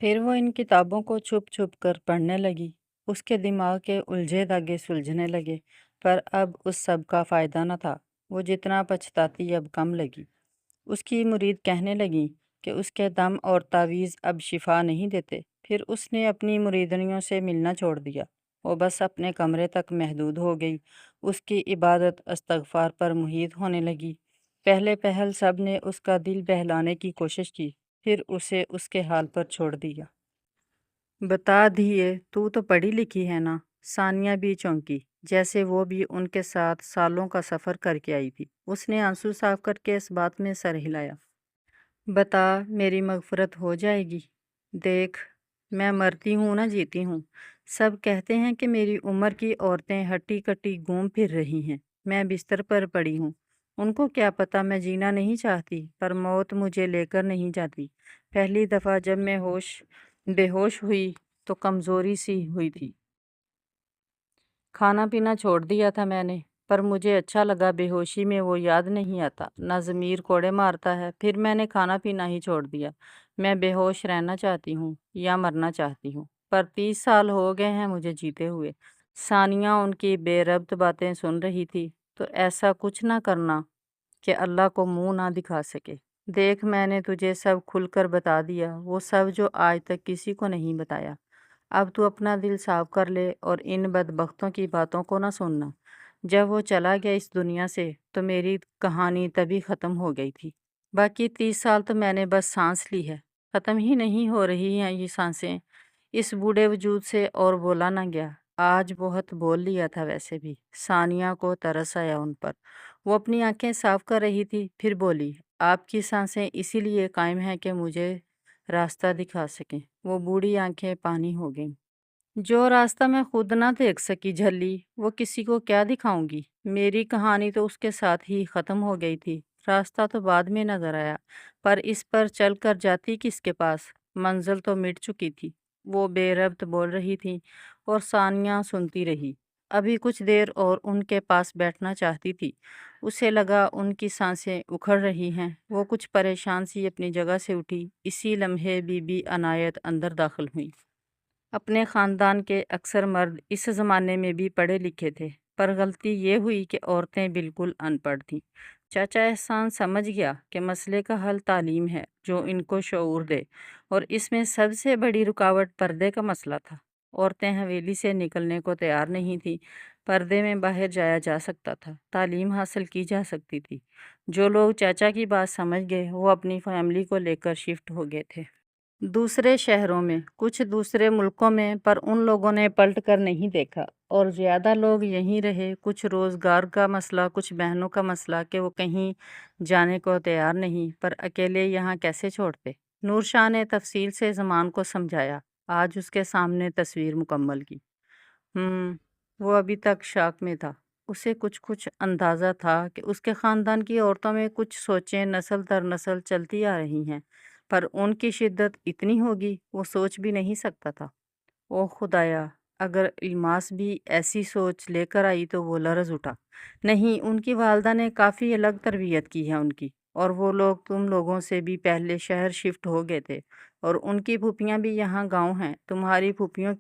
پھر وہ ان کتابوں کو چھپ چھپ کر پڑھنے لگی۔ اس کے دماغ کے الجھے دھاگے سلجھنے لگے، پر اب اس سب کا فائدہ نہ تھا۔ وہ جتنا پچھتاتی اب کم لگی۔ اس کی مرید کہنے لگیں کہ اس کے دم اور تعویذ اب شفا نہیں دیتے۔ پھر اس نے اپنی مریدنیوں سے ملنا چھوڑ دیا۔ وہ بس اپنے کمرے تک محدود ہو گئی۔ اس کی عبادت استغفار پر محیط ہونے لگی۔ پہلے پہل سب نے اس کا دل بہلانے کی کوشش کی، پھر اسے اس کے حال پر چھوڑ دیا۔ بتا دھیے، تو پڑھی لکھی ہے نا؟ ثانیہ بھی چونکی، جیسے وہ بھی ان کے ساتھ سالوں کا سفر کر کے آئی تھی۔ اس نے آنسو صاف کر کے اس بات میں سر ہلایا۔ بتا، میری مغفرت ہو جائے گی؟ دیکھ، میں مرتی ہوں نہ جیتی ہوں۔ سب کہتے ہیں کہ میری عمر کی عورتیں ہٹی کٹی گھوم پھر رہی ہیں، میں بستر پر پڑی ہوں۔ ان کو کیا پتہ میں جینا نہیں چاہتی، پر موت مجھے لے کر نہیں جاتی۔ پہلی دفعہ جب میں بے ہوش ہوئی تو کمزوری سی ہوئی تھی۔ کھانا پینا چھوڑ دیا تھا میں نے، پر مجھے اچھا لگا۔ بے ہوشی میں وہ یاد نہیں آتا، نہ ضمیر کوڑے مارتا ہے۔ پھر میں نے کھانا پینا ہی چھوڑ دیا۔ میں بے ہوش رہنا چاہتی ہوں یا مرنا چاہتی ہوں، پر 30 سال ہو گئے ہیں مجھے جیتے ہوئے۔ ثانیہ ان کی بے ربط باتیں سن رہی تھی۔ تو ایسا کچھ نہ کرنا کہ اللہ کو منہ نہ دکھا سکے۔ دیکھ، میں نے تجھے سب کھل کر بتا دیا، وہ سب جو آج تک کسی کو نہیں بتایا۔ اب تو اپنا دل صاف کر لے اور ان بدبختوں کی باتوں کو نہ سننا۔ جب وہ چلا گیا اس دنیا سے تو میری کہانی تبھی ختم ہو گئی تھی۔ باقی 30 سال تو میں نے بس سانس لی ہے، ختم ہی نہیں ہو رہی ہیں یہ سانسیں۔ اس بوڑھے وجود سے اور بولا نہ گیا۔ آج بہت بول لیا تھا ویسے بھی۔ ثانیہ کو ترس آیا ان پر۔ وہ اپنی آنکھیں صاف کر رہی تھی، پھر بولی، آپ کی سانسیں اسی لیے قائم ہیں کہ مجھے راستہ دکھا سکیں۔ وہ بوڑھی آنکھیں پانی ہو گئیں۔ جو راستہ میں خود نہ دیکھ سکی جھلی، وہ کسی کو کیا دکھاؤں گی؟ میری کہانی تو اس کے ساتھ ہی ختم ہو گئی تھی۔ راستہ تو بعد میں نظر آیا، پر اس پر چل کر جاتی کس کے پاس؟ منزل تو مٹ چکی تھی۔ وہ بے ربط بول رہی تھی اور ثانیہ سنتی رہی۔ ابھی کچھ دیر اور ان کے پاس بیٹھنا چاہتی تھی۔ اسے لگا ان کی سانسیں اکھڑ رہی ہیں۔ وہ کچھ پریشان سی اپنی جگہ سے اٹھی۔ اسی لمحے بی بی عنایت اندر داخل ہوئی۔ اپنے خاندان کے اکثر مرد اس زمانے میں بھی پڑھے لکھے تھے، پر غلطی یہ ہوئی کہ عورتیں بالکل ان پڑھ تھیں۔ چاچا احسان سمجھ گیا کہ مسئلے کا حل تعلیم ہے جو ان کو شعور دے، اور اس میں سب سے بڑی رکاوٹ پردے کا مسئلہ تھا۔ عورتیں حویلی سے نکلنے کو تیار نہیں تھیں۔ پردے میں باہر جایا جا سکتا تھا، تعلیم حاصل کی جا سکتی تھی۔ جو لوگ چاچا کی بات سمجھ گئے وہ اپنی فیملی کو لے کر شفٹ ہو گئے تھے دوسرے شہروں میں، کچھ دوسرے ملکوں میں، پر ان لوگوں نے پلٹ کر نہیں دیکھا اور زیادہ لوگ یہیں رہے۔ کچھ روزگار کا مسئلہ، کچھ بہنوں کا مسئلہ کہ وہ کہیں جانے کو تیار نہیں، پر اکیلے یہاں کیسے چھوڑتے؟ نور شاہ نے تفصیل سے زمان کو سمجھایا۔ آج اس کے سامنے تصویر مکمل کی۔ وہ ابھی تک شاک میں تھا۔ اسے کچھ اندازہ تھا کہ اس کے خاندان کی عورتوں میں کچھ سوچیں نسل در نسل چلتی آ رہی ہیں، پر ان کی شدت اتنی ہوگی وہ سوچ بھی نہیں سکتا تھا۔ او خدایا، اگر الماس بھی ایسی سوچ لے کر آئی تو وہ لرز اٹھا۔ نہیں، ان کی والدہ نے کافی الگ تربیت کی ہے ان کی، اور وہ لوگ تم لوگوں سے بھی پہلے شہر شفٹ ہو گئے تھے، اور ان کی پھوپھیاں بھی یہاں گاؤں ہیں، تمہاری پھوپھیوں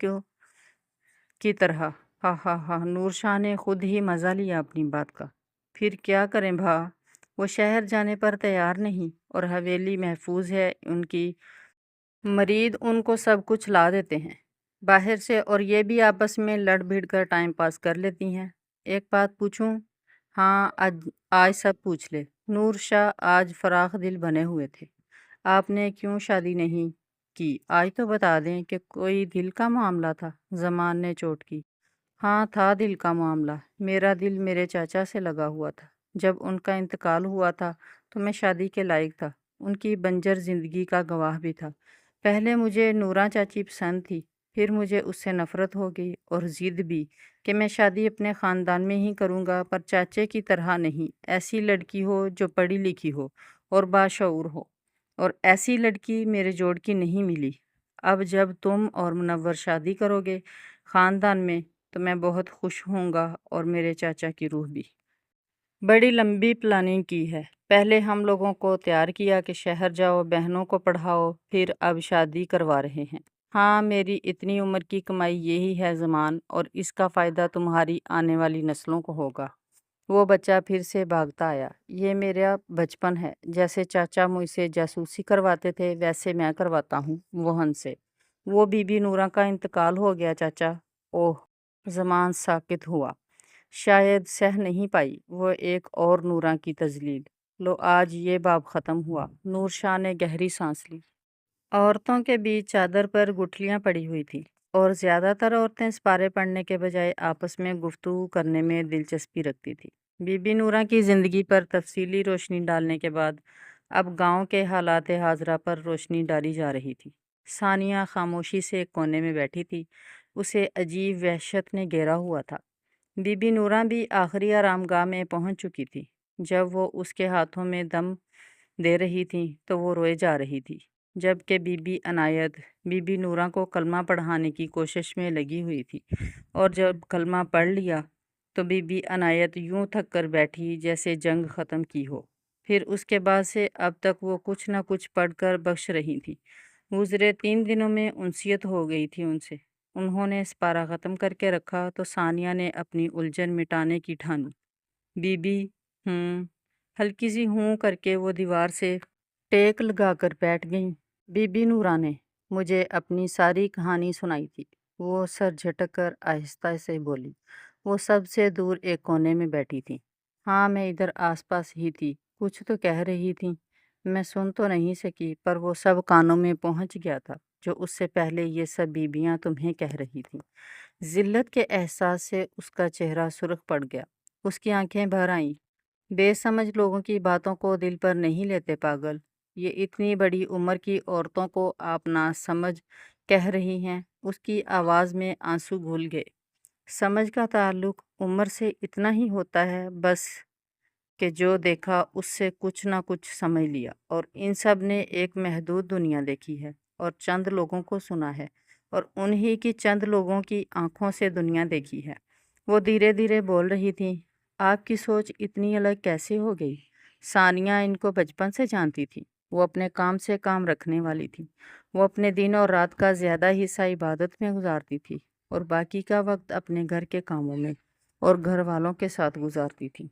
کی طرح۔ ہاں ہاں ہاں، نور شاہ نے خود ہی مزہ لیا اپنی بات کا۔ پھر کیا کریں بھا، وہ شہر جانے پر تیار نہیں، اور حویلی محفوظ ہے ان کی۔ مرید ان کو سب کچھ لا دیتے ہیں باہر سے، اور یہ بھی آپس میں لڑ بھڑ کر ٹائم پاس کر لیتی ہیں۔ ایک بات پوچھوں؟ ہاں، آج سب پوچھ لے۔ نور شاہ آج فراخ دل بنے ہوئے تھے۔ آپ نے کیوں شادی نہیں کی؟ آج تو بتا دیں کہ کوئی دل کا معاملہ تھا؟ زمان نے چوٹ کی۔ ہاں، تھا دل کا معاملہ۔ میرا دل میرے چاچا سے لگا ہوا تھا۔ جب ان کا انتقال ہوا تھا تو میں شادی کے لائق تھا، ان کی بنجر زندگی کا گواہ بھی تھا۔ پہلے مجھے نورا چاچی پسند تھی، پھر مجھے اس سے نفرت ہو گئی، اور ضد بھی کہ میں شادی اپنے خاندان میں ہی کروں گا، پر چاچے کی طرح نہیں، ایسی لڑکی ہو جو پڑھی لکھی ہو اور باشعور ہو، اور ایسی لڑکی میرے جوڑ کی نہیں ملی۔ اب جب تم اور منور شادی کرو گے خاندان میں تو میں بہت خوش ہوں گا، اور میرے چاچا کی روح بھی۔ بڑی لمبی پلاننگ کی ہے، پہلے ہم لوگوں کو تیار کیا کہ شہر جاؤ، بہنوں کو پڑھاؤ، پھر اب شادی کروا رہے ہیں۔ ہاں، میری اتنی عمر کی کمائی یہی ہے زمان، اور اس کا فائدہ تمہاری آنے والی نسلوں کو ہوگا۔ وہ بچہ پھر سے بھاگتا آیا۔ یہ میرا بچپن ہے، جیسے چاچا مجھ سے جاسوسی کرواتے تھے ویسے میں کرواتا ہوں وہن سے۔ وہ بی بی نورہ کا انتقال ہو گیا چاچا۔ اوہ! زمان ساکت ہوا، شاید سہ نہیں پائی وہ ایک اور نورہ کی تذلیل۔ لو آج یہ باب ختم ہوا۔ نور شاہ نے گہری سانس لی۔ عورتوں کے بیچ چادر پر گٹھلیاں پڑی ہوئی تھی، اور زیادہ تر عورتیں سپارے پڑھنے کے بجائے آپس میں گفتگو کرنے میں دلچسپی رکھتی تھی۔ بی بی نورہ کی زندگی پر تفصیلی روشنی ڈالنے کے بعد اب گاؤں کے حالات حاضرہ پر روشنی ڈالی جا رہی تھی۔ ثانیہ خاموشی سے ایک کونے میں بیٹھی تھی، اسے عجیب وحشت نے گھیرا ہوا تھا۔ بی بی نورہ بھی آخری آرام گاہ میں پہنچ چکی تھی۔ جب وہ اس کے ہاتھوں میں دم دے رہی تھی تو وہ روئے جا رہی تھی، جبکہ be be Inayat be be Noora کو کلمہ پڑھانے کی کوشش میں لگی ہوئی تھی، اور جب کلمہ پڑھ لیا تو بی بی عنایت یوں تھک کر بیٹھی جیسے جنگ ختم کی ہو۔ پھر اس کے بعد سے اب تک وہ کچھ نہ کچھ پڑھ کر بخش رہی تھی۔ گزرے 3 دنوں میں انسیت ہو گئی تھی ان سے۔ انہوں نے سپارہ ختم کر کے رکھا تو ثانیہ نے اپنی الجھن مٹانے کی ٹھانی۔ بی بی ہلکی سی ہوں کر کے وہ دیوار سے ٹیک لگا کر بیٹھ گئیں۔ بی بی نورہ نے مجھے اپنی ساری کہانی سنائی تھی، وہ سر جھٹک کر آہستہ سے بولی۔ وہ سب سے دور ایک کونے میں بیٹھی تھی۔ ہاں، میں ادھر آس پاس ہی تھی، کچھ تو کہہ رہی تھی، میں سن تو نہیں سکی، پر وہ سب کانوں میں پہنچ گیا تھا جو اس سے پہلے یہ سب بیبیاں تمہیں کہہ رہی تھیں۔ ذلت کے احساس سے اس کا چہرہ سرخ پڑ گیا، اس کی آنکھیں بھر آئیں۔ بے سمجھ لوگوں کی باتوں کو دل پر نہیں لیتے پاگل، یہ اتنی بڑی عمر کی عورتوں کو آپ نہ سمجھ کہہ رہی ہیں۔ اس کی آواز میں آنسو گھل گئے۔ سمجھ کا تعلق عمر سے اتنا ہی ہوتا ہے بس کہ جو دیکھا اس سے کچھ نہ کچھ سمجھ لیا، اور ان سب نے ایک محدود دنیا دیکھی ہے اور چند لوگوں کو سنا ہے، اور انہی کی چند لوگوں کی آنکھوں سے دنیا دیکھی ہے۔ وہ دھیرے دھیرے بول رہی تھی، آپ کی سوچ اتنی الگ کیسے ہو گئی؟ ثانیہ ان کو بچپن سے جانتی تھی۔ وہ اپنے کام سے کام رکھنے والی تھی۔ وہ اپنے دن اور رات کا زیادہ حصہ عبادت میں گزارتی تھی، اور باقی کا وقت اپنے گھر کے کاموں میں اور گھر والوں کے ساتھ گزارتی تھی۔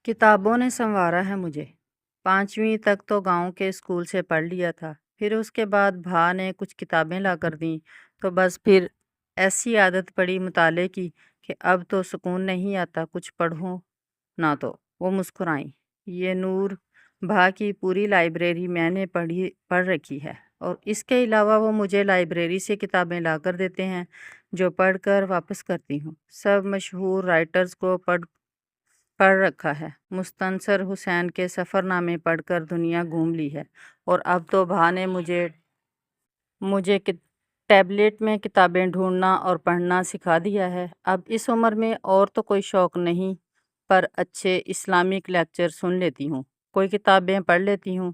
کتابوں نے سنوارا ہے مجھے۔ 5ویں تک تو گاؤں کے اسکول سے پڑھ لیا تھا، پھر اس کے بعد بھا نے کچھ کتابیں لا کر دیں تو بس پھر ایسی عادت پڑی مطالعے کی کہ اب تو سکون نہیں آتا کچھ پڑھوں نہ تو۔ وہ مسکرائیں۔ یہ نور بھا کی پوری لائبریری میں نے پڑھ رکھی ہے، اور اس کے علاوہ وہ مجھے لائبریری سے کتابیں لا کر دیتے ہیں جو پڑھ کر واپس کرتی ہوں۔ سب مشہور رائٹرز کو پڑھ رکھا ہے۔ مستنصر حسین کے سفر نامے پڑھ کر دنیا گھوم لی ہے، اور اب تو بھا نے مجھے ٹیبلٹ میں کتابیں ڈھونڈنا اور پڑھنا سکھا دیا ہے۔ اب اس عمر میں اور تو کوئی شوق نہیں، پر اچھے اسلامک لیکچر سن لیتی ہوں، کوئی کتابیں پڑھ لیتی ہوں،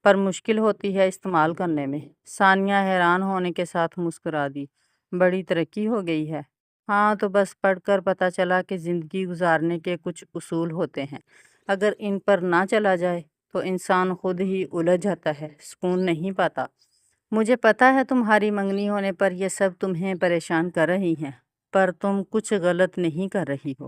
پر مشکل ہوتی ہے استعمال کرنے میں۔ ثانیہ حیران ہونے کے ساتھ مسکرا دی۔ بڑی ترقی ہو گئی ہے۔ ہاں، تو بس پڑھ کر پتہ چلا کہ زندگی گزارنے کے کچھ اصول ہوتے ہیں، اگر ان پر نہ چلا جائے تو انسان خود ہی الجھ جاتا ہے، سکون نہیں پاتا۔ مجھے پتہ ہے تمہاری منگنی ہونے پر یہ سب تمہیں پریشان کر رہی ہیں، پر تم کچھ غلط نہیں کر رہی ہو۔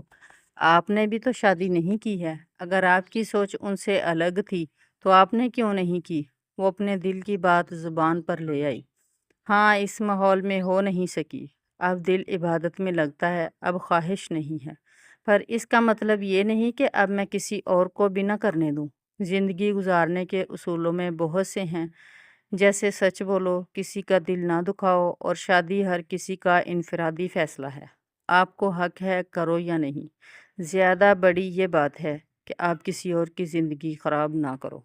آپ نے بھی تو شادی نہیں کی ہے۔ اگر آپ کی سوچ ان سے الگ تھی تو آپ نے کیوں نہیں کی؟ وہ اپنے دل کی بات زبان پر لے آئی۔ ہاں، اس ماحول میں ہو نہیں سکی۔ اب دل عبادت میں لگتا ہے، اب خواہش نہیں ہے، پر اس کا مطلب یہ نہیں کہ اب میں کسی اور کو بھی نہ کرنے دوں۔ زندگی گزارنے کے اصولوں میں بہت سے ہیں، جیسے سچ بولو، کسی کا دل نہ دکھاؤ، اور شادی ہر کسی کا انفرادی فیصلہ ہے۔ آپ کو حق ہے کرو یا نہیں۔ زیادہ بڑی یہ بات ہے کہ آپ کسی اور کی زندگی خراب نہ کرو۔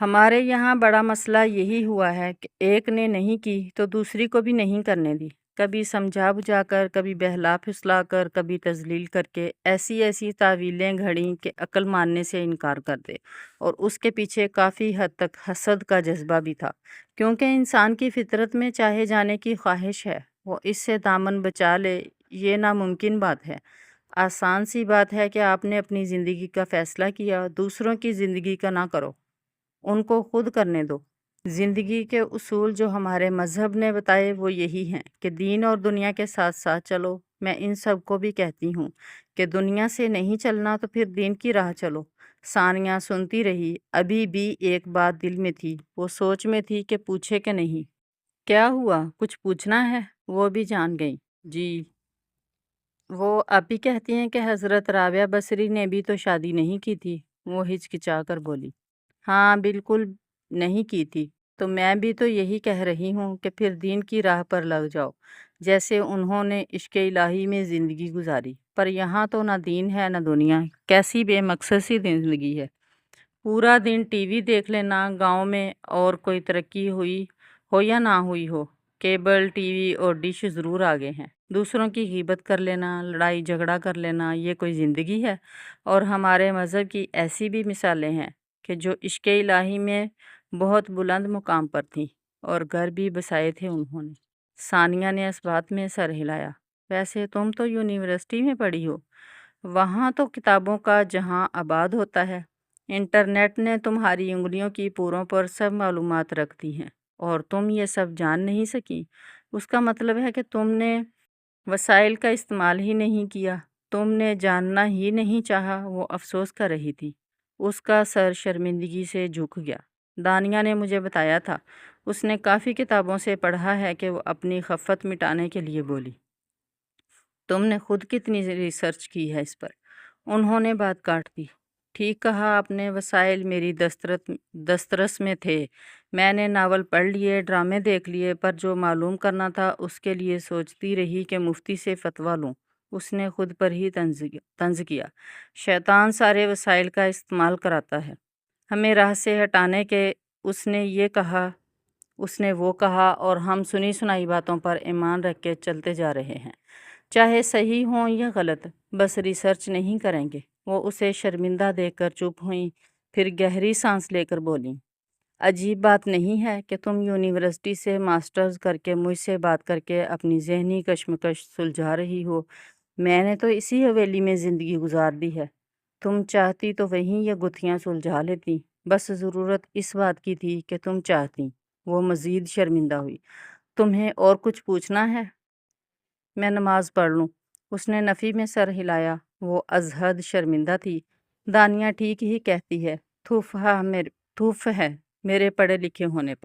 ہمارے یہاں بڑا مسئلہ یہی ہوا ہے کہ ایک نے نہیں کی تو دوسری کو بھی نہیں کرنے دی، کبھی سمجھا بجھا کر، کبھی بہلا پھسلا کر، کبھی تذلیل کر کے ایسی تعویلیں گھڑیں کہ عقل ماننے سے انکار کر دے، اور اس کے پیچھے کافی حد تک حسد کا جذبہ بھی تھا، کیونکہ انسان کی فطرت میں چاہے جانے کی خواہش ہے، وہ اس سے دامن بچا لے، یہ ناممکن بات ہے۔ آسان سی بات ہے کہ آپ نے اپنی زندگی کا فیصلہ کیا، دوسروں کی زندگی کا نہ کرو، ان کو خود کرنے دو۔ زندگی کے اصول جو ہمارے مذہب نے بتائے وہ یہی ہیں کہ دین اور دنیا کے ساتھ ساتھ چلو۔ میں ان سب کو بھی کہتی ہوں کہ دنیا سے نہیں چلنا تو پھر دین کی راہ چلو۔ ثانیہ سنتی رہی، ابھی بھی ایک بات دل میں تھی، وہ سوچ میں تھی کہ پوچھے کہ نہیں۔ کیا ہوا؟ کچھ پوچھنا ہے؟ وہ بھی جان گئی۔ جی، وہ اب بھی کہتی ہیں کہ حضرت رابعہ بصری نے بھی تو شادی نہیں کی تھی۔ وہ ہچکچا کر بولی، ہاں بالکل نہیں کی تھی، تو میں بھی تو یہی کہہ رہی ہوں کہ پھر دین کی راہ پر لگ جاؤ، جیسے انہوں نے عشق الہی میں زندگی گزاری۔ پر یہاں تو نہ دین ہے نہ دنیا، کیسی بے مقصد سی زندگی ہے۔ پورا دن ٹی وی دیکھ لینا، گاؤں میں اور کوئی ترقی ہوئی ہو یا نہ ہوئی ہو، کیبل ٹی وی اور ڈش ضرور آگے ہیں۔ دوسروں کی غیبت کر لینا، لڑائی جھگڑا کر لینا، یہ کوئی زندگی ہے؟ اور ہمارے مذہب کی ایسی بھی مثالیں ہیں کہ جو عشق الہی میں بہت بلند مقام پر تھیں اور گھر بھی بسائے تھے انہوں نے۔ ثانیہ نے اس بات میں سر ہلایا۔ ویسے تم تو یونیورسٹی میں پڑھی ہو، وہاں تو کتابوں کا جہاں آباد ہوتا ہے۔ انٹرنیٹ نے تمہاری انگلیوں کی پوروں پر سب معلومات رکھ دی ہیں اور تم یہ سب جان نہیں سکی۔ اس کا مطلب ہے کہ تم نے وسائل کا استعمال ہی نہیں کیا، تم نے جاننا ہی نہیں چاہا۔ وہ افسوس کر رہی تھی، اس کا سر شرمندگی سے جھک گیا۔ دانیہ نے مجھے بتایا تھا، اس نے کافی کتابوں سے پڑھا ہے کہ وہ اپنی خفت مٹانے کے لیے بولی۔ تم نے خود کتنی ریسرچ کی ہے اس پر؟ انہوں نے بات کاٹ دی۔ ٹھیک کہا آپ نے، وسائل میری دسترس میں تھے۔ میں نے ناول پڑھ لیے، ڈرامے دیکھ لیے، پر جو معلوم کرنا تھا اس کے لیے سوچتی رہی کہ مفتی سے فتویٰ لوں۔ اس نے خود پر ہی طنز کیا۔ شیطان سارے وسائل کا استعمال کراتا ہے ہمیں راہ سے ہٹانے کے۔ اس نے وہ کہا اور ہم سنی سنائی باتوں پر ایمان رکھ کے چلتے جا رہے ہیں، چاہے صحیح ہوں یا غلط، بس ریسرچ نہیں کریں گے۔ وہ اسے شرمندہ دیکھ کر چپ ہوئیں، پھر گہری سانس لے کر بولیں، عجیب بات نہیں ہے کہ تم یونیورسٹی سے ماسٹرز کر کے مجھ سے بات کر کے اپنی ذہنی کشمکش سلجھا رہی ہو۔ میں نے تو اسی حویلی میں زندگی گزار دی ہے، تم چاہتی تو وہیں یہ گتھیاں سلجھا لیتی، بس ضرورت اس بات کی تھی کہ تم چاہتی۔ وہ مزید شرمندہ ہوئی۔ تمہیں اور کچھ پوچھنا ہے؟ میں نماز پڑھ لوں؟ اس نے نفی میں سر ہلایا۔ وہ ازحد شرمندہ تھی۔ دانیہ ٹھیک ہی کہتی ہے، تھوف ہے میرے پڑھے لکھے ہونے پر۔